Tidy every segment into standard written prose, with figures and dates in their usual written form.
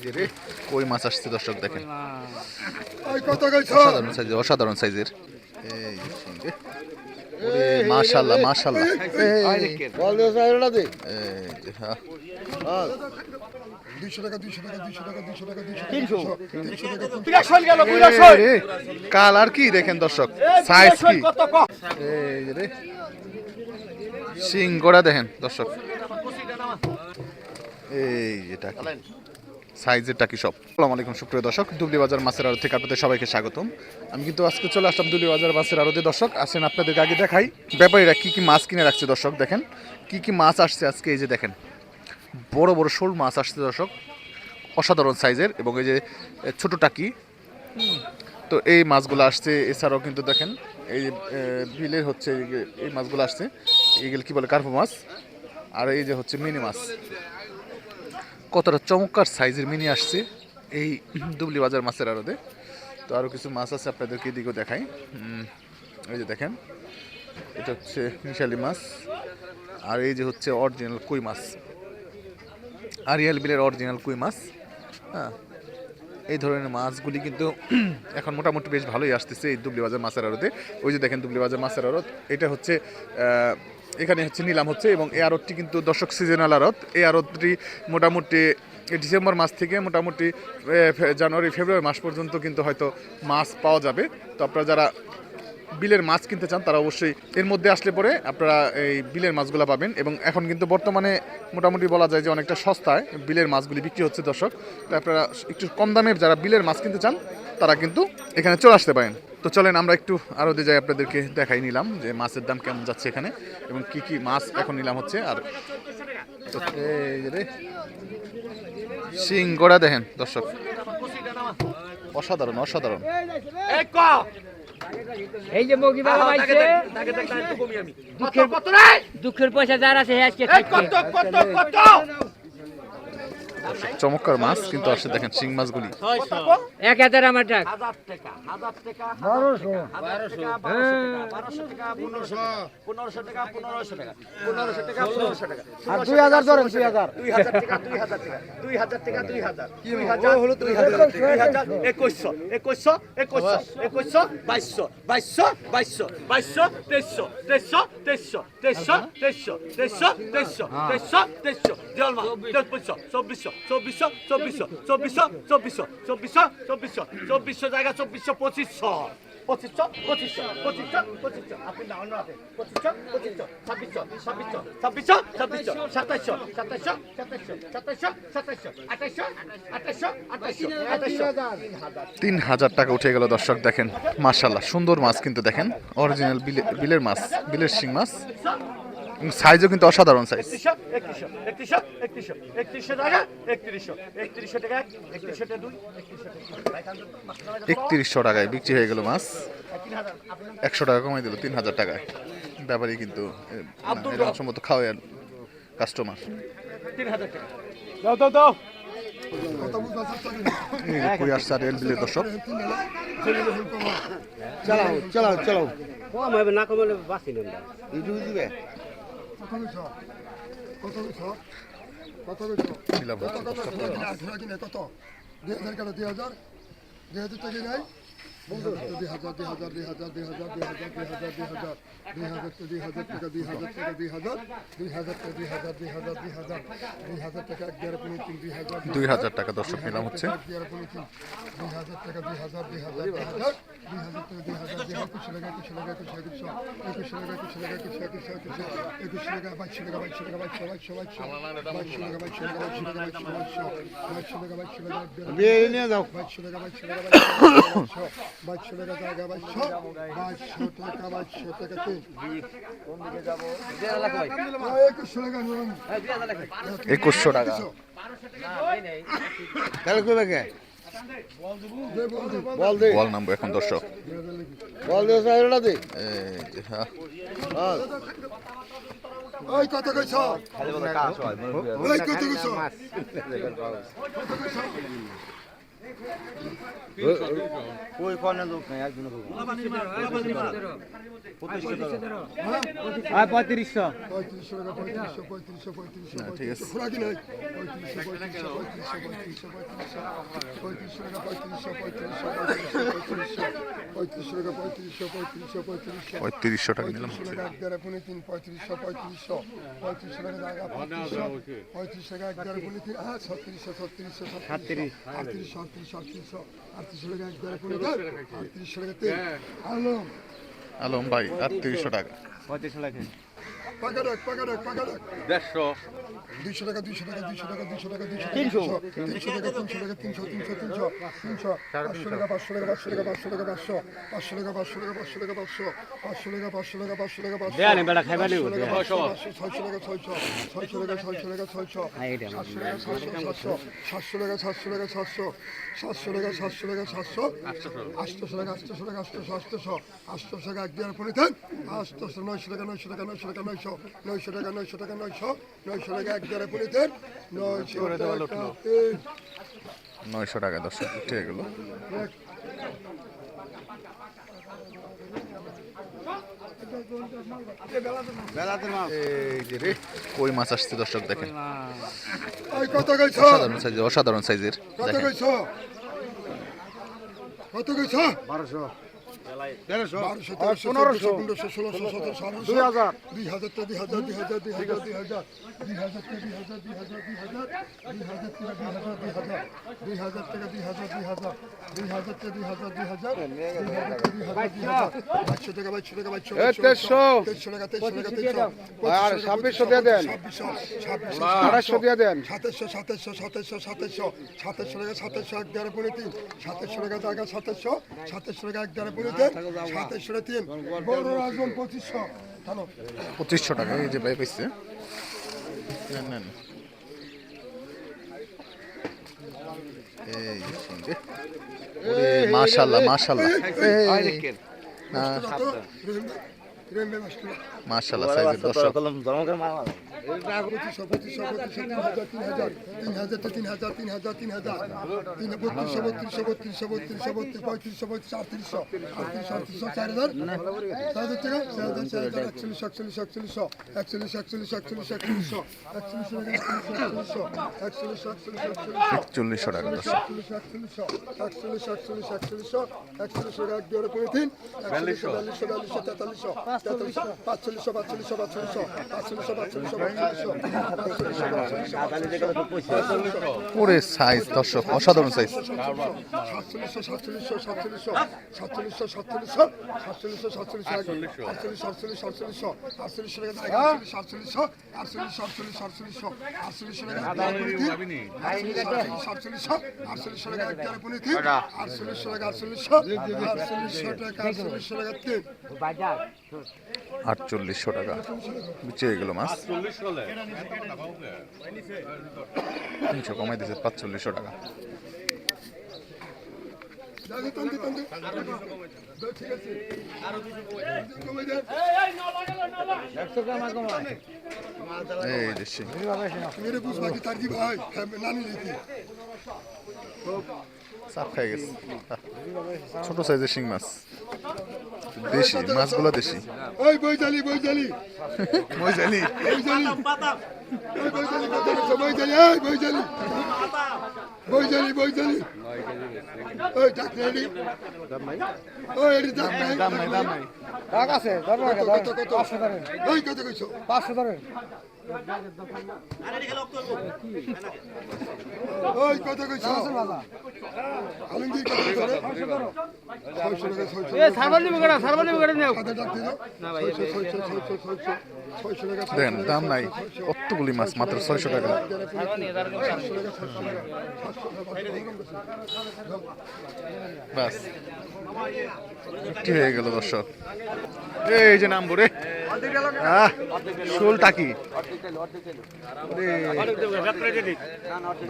যে রে কই মাছ আসছে দর্শক দেখেন, অসাধারণ সাইজের। এই শিঙ্গে ওরে মাশাআল্লাহ মাশাআল্লাহ। কালার কি দেখেন দর্শক, সাইজ কি, এই যে রে শিঙ্গড়া দেখেন দর্শক, এই যেটা সাইজের টাকি সব। আসসালামু আলাইকুম সুপ্রিয় দর্শক, দুবলি বাজার মাছের আড়ত থেকে আপনাদের সবাইকে স্বাগতম। আমি কিন্তু আজকে চলে আসলাম দুবলি বাজার মাছের আড়তে দর্শক। আসেন আপনাদেরকে আগে দেখাই ব্যাপারীরা কি কি মাছ কিনে রাখছে দর্শক। দেখেন কি কি মাছ আসছে আজকে, এই যে দেখেন বড় বড় শোল মাছ আসছে দর্শক, অসাধারণ সাইজের, এবং এই যে ছোট টাকি। তো এই মাছগুলো আসছে। এছাড়াও কিন্তু দেখেন এই বিলের হচ্ছে এই মাছগুলো আসছে, এইগুলো কি বলে কার্পো মাছ। আর এই যে হচ্ছে মিনি মাছ, কতটা চমৎকার সাইজের মিনি আসছে এই দুবলি বাজার মাছের আড়তে। তো আরও কিছু মাছ আছে আপনাদেরকে এদিকেও দেখাই। এই যে দেখেন এটা হচ্ছে মিশালি মাছ, আর এই যে হচ্ছে অরিজিনাল কই মাছ, আরিয়াল বিলের অরিজিনাল কই মাছ। হ্যাঁ, এই ধরনের মাছগুলি কিন্তু এখন মোটামুটি বেশ ভালোই আসতেছে এই দুবলি বাজার মাছের আড়তে। ওই যে দেখেন দুবলি বাজার মাছের আড়ত, এটা হচ্ছে এখানে হচ্ছে নিলাম হচ্ছে, এবং এই আড়তটি কিন্তু দর্শক সিজনাল আড়ত। এই আড়তটি মোটামুটি ডিসেম্বর মাস থেকে মোটামুটি জানুয়ারি ফেব্রুয়ারি মাস পর্যন্ত কিন্তু হয়তো মাছ পাওয়া যাবে। তো আপনারা যারা বিলের মাছ কিনতে চান তারা অবশ্যই এর মধ্যে আসলে পরে আপনারা এই বিলের মাছগুলো পাবেন। এবং এখন কিন্তু বর্তমানে মোটামুটি বলা যায় যে অনেকটা সস্তায় বিলের মাছগুলি বিক্রি হচ্ছে দর্শক। তো আপনারা একটু কম দামে যারা বিলের মাছ কিনতে চান তারা কিন্তু এখানে চলে আসতে পারেন। তো চলেন আমরা একটু আরও যাই, আপনাদেরকে দেখাই নিলাম যে মাছের দাম কেমন যাচ্ছে এখানে এবং কি কি মাছ এখন নিলাম হচ্ছে। আর শিঙ্গড়া দেখেন দর্শক, অসাধারণ অসাধারণ। এই যে মগি বাবা বাইছে দুঃখের পয়সা যার আছে আজকে চমৎকার মাছ কিন্তু আসছে দেখেন শিং মাছগুলি 1000 আমার টাকা 2000 ধরেন 2000 চব্বিশশো জায়গা 2400 2500 2500 2500 2500 2500 আপনি না অন্য আছে 2500 2500 2600 2600 2600 2700 2700 2700 2700 2700 2800 3000 টাকা উঠে গেল দর্শক। দেখেন মাশাআল্লাহ সুন্দর মাছ কিন্তু দেখেন, অরিজিনাল বিলের মাছ, বিলের শিং মাছ, সাইজও কিন্তু অসাধারণ সাইজ। 3100 টাকায় বিক্রি হয়ে গেল মাছ। 100 টাকা কমাই দিল 3000 টাকায়। ব্যাপারই কিন্তু সম্মত খাওয়ায় কাস্টমার। 3000 টাকা দাও দাও দাও কই আসছে আর বিলের দর্শক। চালাও চালাও চালাও কম হবে না কমলে বাঁচি না ইটু দিবে নিলাম হচ্ছে দর্শক। 2000 টাকা 2000 টাকা নাই 2000 টাকা দর্শক নিলাম হচ্ছে। 2100 টাকা। বল নামবো এখন দর্শক। বল দে সাইরটা দে ওই কত কইছ ওই কত কইছ ওই কর্নার লোক নাই একজন লোক আর 3500 পঁয়ত্রিশশো টাকা পঁয়ত্রিশশো পঁয়ত্রিশশো পঁয়ত্রিশশো না, ঠিক আছে। খোরাকি নাই পঁয়ত্রিশশো পঁয়ত্রিশশো পঁয়ত্রিশশো পঁয়ত্রিশশো টাকা পঁয়ত্রিশশো পঁয়ত্রিশশো পঁয়ত্রিশশো টাকা পঁয়ত্রিশশো পঁয়ত্রিশশো পঁয়ত্রিশশো 3500 টাকা নিলাম। টাকা এক দেড় পুনে তিন পঁয়ত্রিশশো পঁয়ত্রিশশো পঁয়ত্রিশশো টাকা জায়গা পঁয়ত্রিশ টাকা এক দেড় পুনে তিন হ্যাঁ ছত্রিশশো ছত্রিশশো আটত্রিশশো আটত্রিশশো আটত্রিশশো আটত্রিশশো টাকা এক দেড় পুনে আটত্রিশশো টাকা তিন আলম আলম ভাই 3800 টাকা। 3500 টাকা পাকাডাক পাকাডাক পাকাডাক 150 200 টাকা 200 টাকা 200 টাকা 200 টাকা 300 টাকা 300 টাকা 300 500 টাকা 500 টাকা 500 টাকা 500 টাকা 500 টাকা 500 টাকা 500 টাকা 500 500 টাকা 500 টাকা 500 দেয়া নে বেটা খাইবা নি 600 টাকা 600 600 টাকা 600 টাকা 600 এইটা 700 টাকা 700 700 টাকা 700 টাকা 700 700 টাকা 700 টাকা 700 800 টাকা 800 টাকা 800 800 টাকা এক দেড় পরে দেন 800 900 টাকা 900 টাকা 900 টাকা 900 900 টাকা 900 টাকা 900 900 টাকা এক দেড় পরে দেন 900 টাকা 900 টাকা দর্শক ঠিক গেলো। এই যে রে কই মাছ আসছে দর্শক দেখেন, ওই কত কইছ অসাধারণ সাইজের কত দেখেন। কইছ কত কইছ 1200 1200 1500 1600 1700 2000 2000 2000 2000 2000 2000 বড় রাজন 2500 টাকা এই যে ভাই পাইছে। নেন নেন এই যে সিঙ্গে। ওরে মাশাআল্লাহ মাশাআল্লাহ মাশাআল্লাহ সাইজের দর্শক। একচল্লিশশো টাকা দর্শক। ওরে সাইজ দর্শক অসাধারণ সাইজ। বাজার 4800 টাকা বিচিয়ে গেল মাছ। 300 কমাই দিয়েছে 4500 টাকা। এই যে শিং। मेरे कुछ बाकी तारकी भाई नानी लेती চাপ খাই গেছে। ছোট সাইজের শিং মাছ দেশি মাছগুলো দেশি। ওই বইজালি বইজালি মইজালি বইজালি ওই বইজালি কত আছে বইজালি এই বইজালি বইজালি বইজালি ওই ডাক রেডি ওই এডি ডাক নাই দাম নাই দাম নাই। ডাক আছে ধরো আগে কত কত 500 ধরেন ওই কত কইছো 500 ধরেন ওই কত কইছো আলমগীর কত ধরে 500 ধরো 600 টাকা 600 এ সারবানি বগড়া নাও আধা ডাক দিও না ভাই 600 টাকা দেন দাম নাই কতগুলি মাছ মাত্র 600 টাকা। বাস একটি হয়ে গেল দর্শক। এই যে নাম বরে শোল টাকি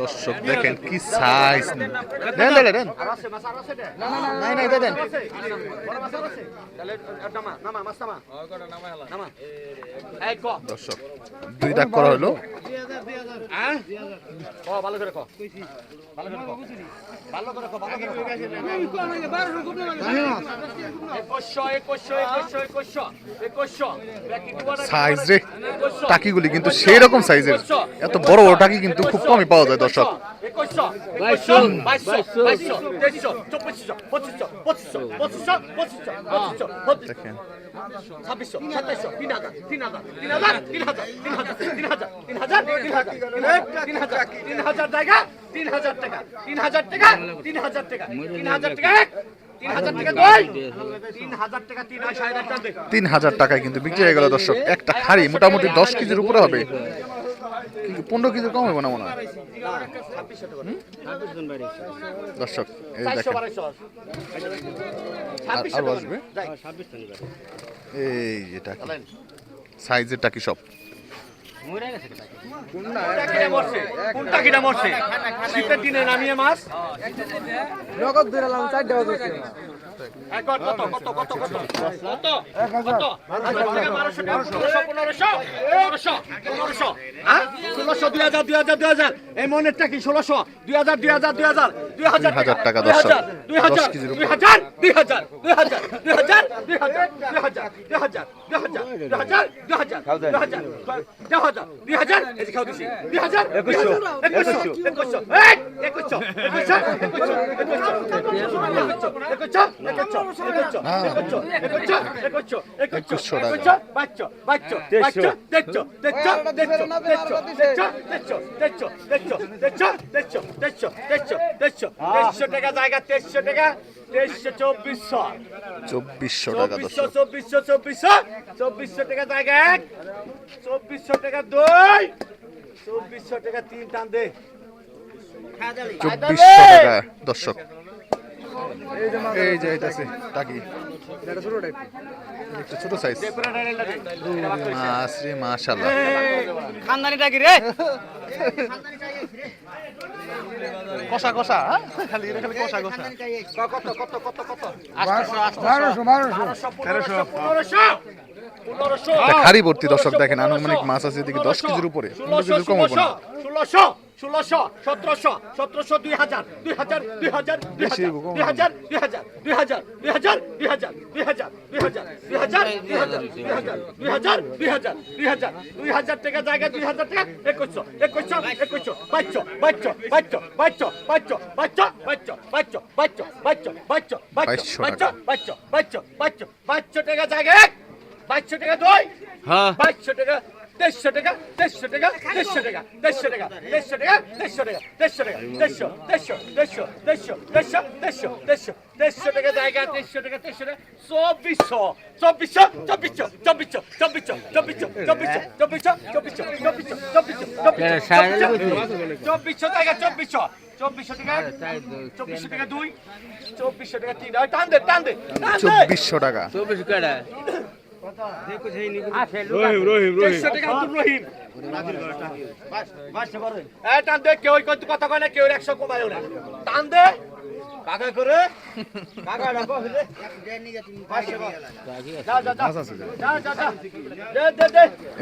দর্শক দেখেন কি সাইজ, দেন দেন দেন, নাই নাই দেন, দর্শক 2 দাগ করা হলো। ভালো করে কো, ভালো করে কো, ভালো করে কো, ভালো করে কো। সাইজ রে টাকিগুলি কিন্তু সেই রকম সাইজের, এত বড় বড় টাকি কিন্তু খুব কমই পাওয়া যায় দর্শক। দেখেন 3000 টাকায় কিন্তু বিক্রি হয়ে গেল দর্শক। একটা খাড়ি মোটামুটি 10 কেজির উপরে হবে, 15 কেজির কম হবে না মনে হয় দর্শক। এই দেখেন আর আসবে এই যেটা সাইজের টাকি সব। কোনটা কিনা মরছে শীতের দিনে নামিয়ে মাছ নগদ দিলাম 4টা বাজে কত কত কত কত কত কত 1600 এই মনেরটা কি 1600 2000 2000 2000 2000 টাকা দর্শক 10 কেজির উপরে। 2000 টাকা জায়গা 2300 টাকা 2300 2400 টাকা দর্শক। 2400 টাকা জায়গা 2400 টাকা 2 2400 টাকা 3 টান দে 2400 টাকা দর্শক। এই যে এইটাছে টাকি, একটু ছোট সাইজ মাছ রে, মাশাআল্লাহ। খানদানি টাকি রে কষা কষা, খালি এটা খালি কষা কষা। কত কত কত কত 1200 একটা খাড়ি ভর্তি দর্শক দেখেন, আনুমানিক মাছ আছে এদিকে 10 কেজির উপরে, 15 কেজির কম হবে না। 1600 1700 1700 2000 2000 2000 বেশি 2000 2000 2000 2000 2000 2000 2000 2000 টাকা জায়গা 2000 টাকা 2100 2200 টাকা জায়গা 2200 টাকা 2 হ্যাঁ 2200 টাকা 2300 টাকা 2300 টাকা 2300 টাকা 2300 টাকা 2300 টাকা 2300 টাকা 2300 টাকা 2300 টাকা জায়গা 2300 টাকা 2300 টাকা 2400 টাকা 2400 টাকা 2 2400 টাকা 3 টান দে 2400 টাকা। 24 কাটা রহিম টান দে, কেউ কথা কয় না, কেউ 100 কমায়ও না, টান দে কাকা করে কাকা রাখো দে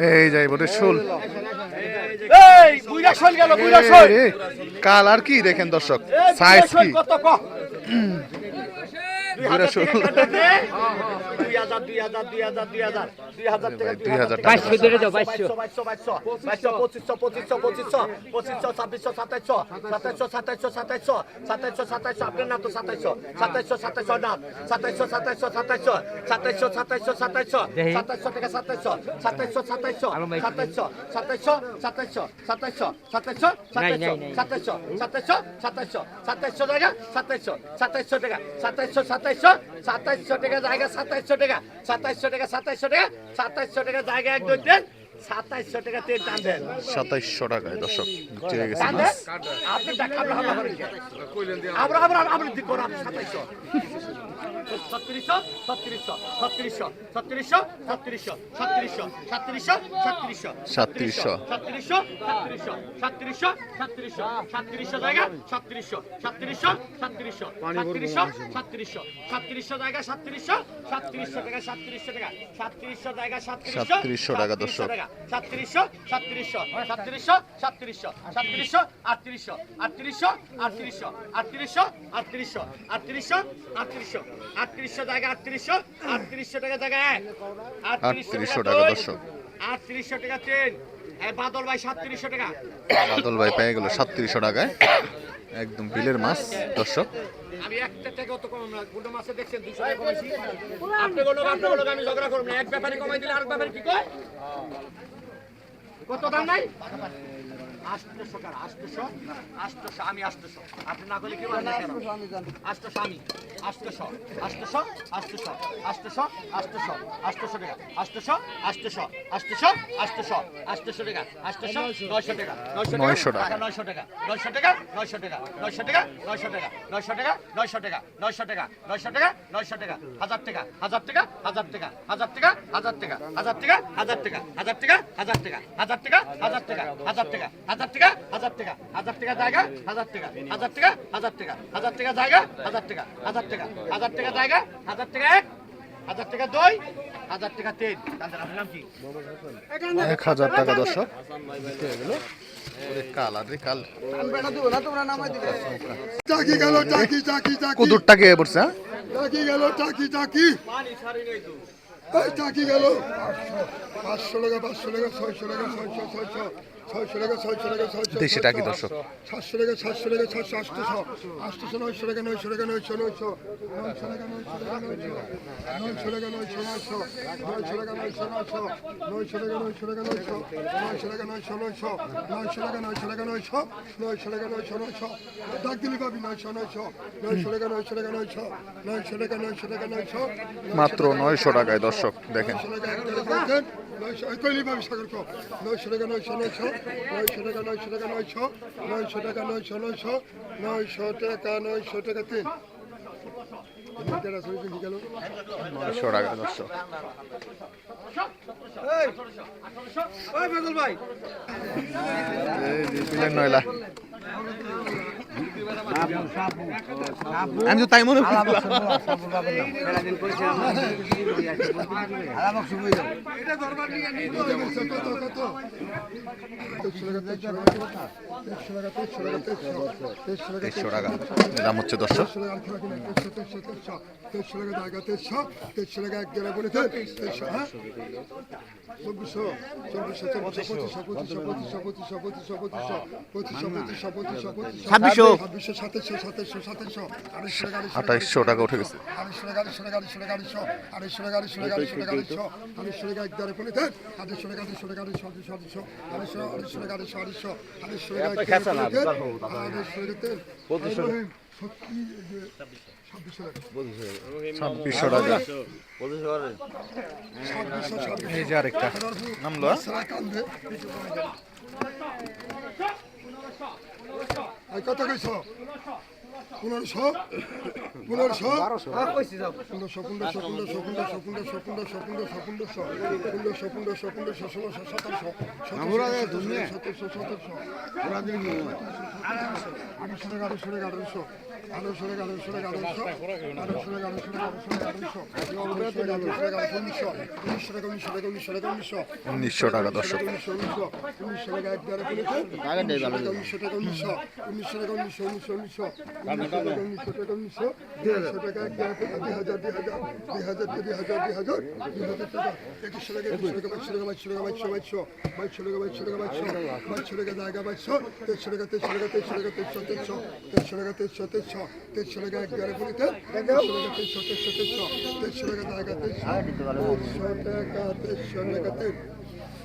এই যাই বলে শোল, এই বুইরা শোল গেল, বুইরা শোল কালার কি দেখেন দর্শক, সাইজ কি কত ক বুইরা শোল 2000 টাকা 500 ধরে দাও 500 আপনার নাম তো 2700 নাম 2700 টাকা 2700 টাকা জায়গা 2700 টাকা 2700 টাকা 2700 টাকা 2700 টাকা জায়গা 1 2 3 2700 টাকা তেল টান দেন 2700 টাকায় দর্শক বিক্রি হয়ে গেছে টান মাছ। দেন আপনি টাকা আবরা আপনি দিক করুন 2700 3700 3700 3700 3700 3700 3700 3700 3700 জায়গা 3700 জায়গা 3700 টাকা 3700 টাকা 3700 জায়গা 3700 টাকা দর্শক। 3700 3700 3700 3700 3800 3800 3800 3800 3800 3800 জায়গা 3800 টাকা জায়গা 3800 টাকা দর্শক। 3800 টাকা ট্রেন বাদল ভাই 3700 টাকা বাদল ভাই পেয়ে গেল 3700 টাকায় একদম বিলের মাছ দর্শক। আমি একটা টাকা অত কম না গুন্ডা মাছে দেখছেন 200 টাকা কমাইছি আপনি বলো আমি ঝগড়া করব না এক ব্যাপারে কমাই দিলে আরেক ব্যাপারে কি কয় কত দাম নাই 800 টাকা 800 আমি 800 আপনি না করলে কি বলবেন 800 আমি 800 800 800 800 800 800 টাকা 800 800 800 800 800 টাকা 800 900 টাকা 900 টাকা 900 টাকা 900 টাকা 900 টাকা 900 টাকা 900 টাকা 900 টাকা 900 টাকা 900 টাকা 900 টাকা 900 টাকা 1000 টাকা 1000 টাকা 1000 টাকা 1000 টাকা 1000 টাকা 1000 টাকা 1000 টাকা 1000 টাকা 1000 টাকা 1000 টাকা 1000 টাকা 1000 টাকা 1000 টাকা 1000 টাকা 1000 টাকা জায়গা 1000 টাকা 1000 টাকা 1000 টাকা 1000 টাকা জায়গা 1000 টাকা 1000 টাকা 1000 টাকা জায়গা 1000 টাকা 1 1000 টাকা 2 1000 টাকা 3 আপনার নাম কি 1000 টাকা দর্শক বিক্রি হয়ে গেল। ওরে কাল আর রে কাল টাকি গেল টাকি টাকি টাকি কদুর টাকে পড়ছে হ্যাঁ? টাকি গেল টাকি টাকি এই টাকি গেল 500 টাকা 500 টাকা 600 টাকা 600 600 টাকা 600 টাকা 600 দেশি টাকি দর্শক। 700 টাকা 700 টাকা 700 800 900 টাকা 900 টাকা 900 900 টাকা 900 টাকা 900 টাকা 900 টাকা 900 900 টাকা 900 টাকা 900 টাকা 900 টাকা 900 টাকা 900 ডাক দিলি পাবি 900 টাকা 900 টাকা 900 টাকা 900 টাকা 900 মাত্র 900 টাকায় দর্শক দেখেন। 900 টাকা একটা দেখেন 900 কইলি পাবি সাগর কো 900 টাকা 900 টাকা 900 টাকা 900 টাকা 900 টাকা 900 টাকা 3 900 টাকা দর্শক। ওই বাদল ভাই এই যে বিলের নয়লা আমি তো তাই মনে করি দেড়শো টাকা দাম হচ্ছে দর্শক। 300 টাকা জায়গা 300 টাকা এক গেলে বলে 300 হ্যাঁ 2400 2800 টাকা উঠে গেছে। 2600 টাকা এই যে আরেকটা নামলো কত কইছ 1500 1500 1900 টাকা দর্শক।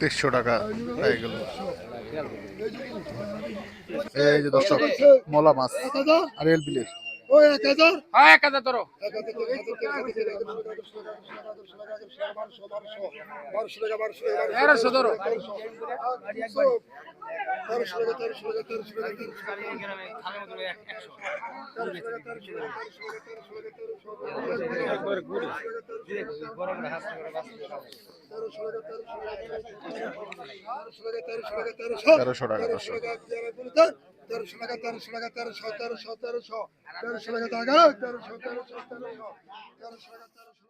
তেইশশো টাকা হয়ে গেল। এই যে দর্শক মলা মাছ আর এল বিলের ও 1000 হ্যাঁ 1000 ধরো 1300 ধরো 1300 টাকা দর্শক। 1300 টাকা 1300 টাকা 1300 টাকা 1300 টাকা 1300 টাকা 1300 টাকা 1300 টাকা